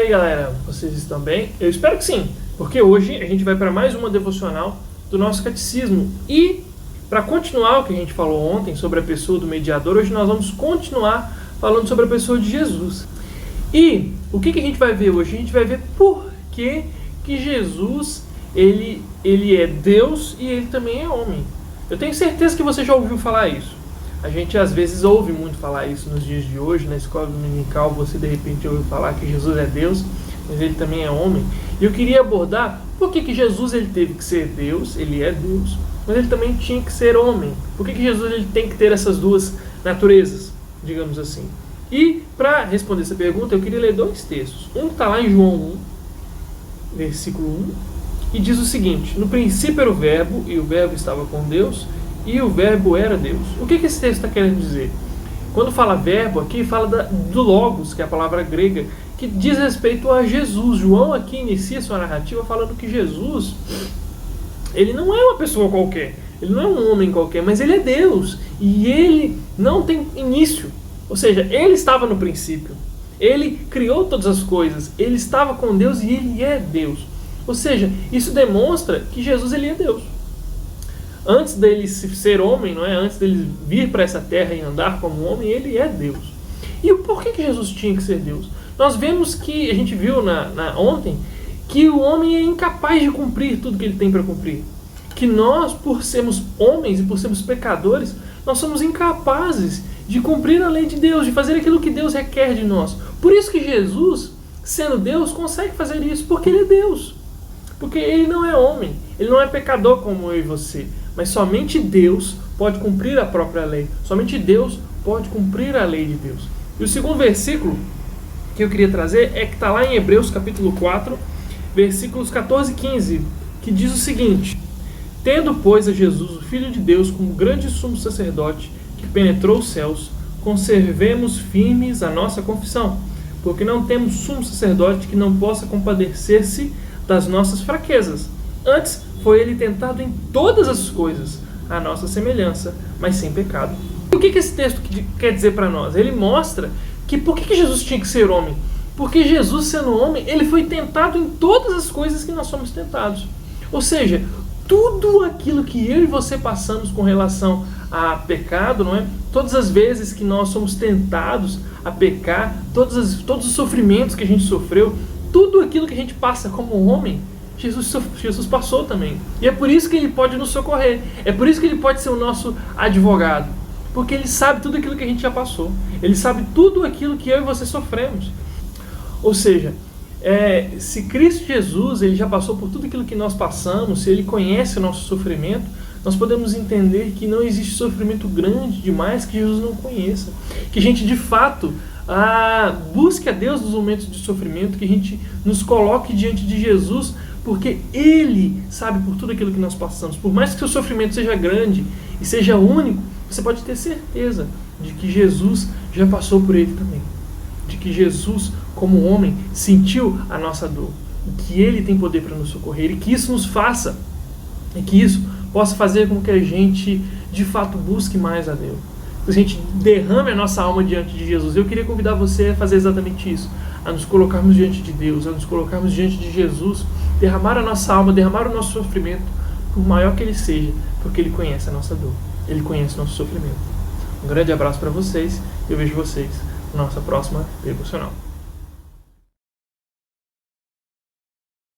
aí, galera, vocês estão bem? Eu espero que sim, porque hoje a gente vai para mais uma devocional do nosso catecismo. E para continuar o que a gente falou ontem sobre a pessoa do mediador, hoje nós vamos continuar falando sobre a pessoa de Jesus. E o que a gente vai ver hoje? A gente vai ver por que Jesus ele é Deus e ele também é homem. Eu tenho certeza que você já ouviu falar isso. A gente às vezes ouve muito falar isso nos dias de hoje, na escola dominical, você de repente ouviu falar que Jesus é Deus, mas ele também é homem. E eu queria abordar por que Jesus ele teve que ser Deus, ele é Deus, mas ele também tinha que ser homem. Por que Jesus ele tem que ter essas duas naturezas, digamos assim? E para responder essa pergunta, eu queria ler dois textos. Um está lá em João 1, versículo 1, e diz o seguinte: no princípio era o verbo, e o verbo estava com Deus, e o verbo era Deus. O que esse texto está querendo dizer? Quando fala verbo aqui, fala do logos, que é a palavra grega, que diz respeito a Jesus. João aqui inicia sua narrativa falando que Jesus, ele não é uma pessoa qualquer, ele não é um homem qualquer, mas ele é Deus, e ele não tem início. Ou seja, ele estava no princípio, ele criou todas as coisas, ele estava com Deus e ele é Deus. Ou seja, isso demonstra que Jesus ele é Deus. Antes dele ser homem, não é? Antes dele vir para essa terra e andar como homem, ele é Deus. E por que Jesus tinha que ser Deus? Nós vemos que, a gente viu ontem, que o homem é incapaz de cumprir tudo que ele tem para cumprir. Que nós, por sermos homens e por sermos pecadores, nós somos incapazes de cumprir a lei de Deus, de fazer aquilo que Deus requer de nós. Por isso que Jesus, sendo Deus, consegue fazer isso, porque ele é Deus. Porque ele não é homem, ele não é pecador como eu e você. Mas somente Deus pode cumprir a própria lei. Somente Deus pode cumprir a lei de Deus. E o segundo versículo que eu queria trazer é que está lá em Hebreus capítulo 4, versículos 14 e 15, que diz o seguinte: tendo, pois, a Jesus, o Filho de Deus, como grande sumo sacerdote que penetrou os céus, conservemos firmes a nossa confissão, porque não temos sumo sacerdote que não possa compadecer-se das nossas fraquezas. Antes, foi ele tentado em todas as coisas, à nossa semelhança, mas sem pecado. E o que esse texto quer dizer para nós? Ele mostra que por que Jesus tinha que ser homem? Porque Jesus, sendo homem, ele foi tentado em todas as coisas que nós somos tentados. Ou seja, tudo aquilo que eu e você passamos com relação a pecado, não é? Todas as vezes que nós somos tentados a pecar, todos os sofrimentos que a gente sofreu, tudo aquilo que a gente passa como homem, Jesus passou também. E é por isso que ele pode nos socorrer. É por isso que ele pode ser o nosso advogado. Porque ele sabe tudo aquilo que a gente já passou. Ele sabe tudo aquilo que eu e você sofremos. Ou seja, se Cristo Jesus ele já passou por tudo aquilo que nós passamos, se ele conhece o nosso sofrimento, nós podemos entender que não existe sofrimento grande demais que Jesus não conheça. Que a gente de fato busque a Deus nos momentos de sofrimento, que a gente nos coloque diante de Jesus, porque ele sabe por tudo aquilo que nós passamos. Por mais que o sofrimento seja grande e seja único, você pode ter certeza de que Jesus já passou por ele também. De que Jesus, como homem, sentiu a nossa dor. E que ele tem poder para nos socorrer. E que isso nos faça, e que isso possa fazer com que a gente, de fato, busque mais a Deus. Que a gente derrame a nossa alma diante de Jesus. Eu queria convidar você a fazer exatamente isso. A nos colocarmos diante de Deus, a nos colocarmos diante de Jesus, derramar a nossa alma, derramar o nosso sofrimento, por maior que ele seja, porque ele conhece a nossa dor, ele conhece o nosso sofrimento. Um grande abraço para vocês e eu vejo vocês na nossa próxima devocional.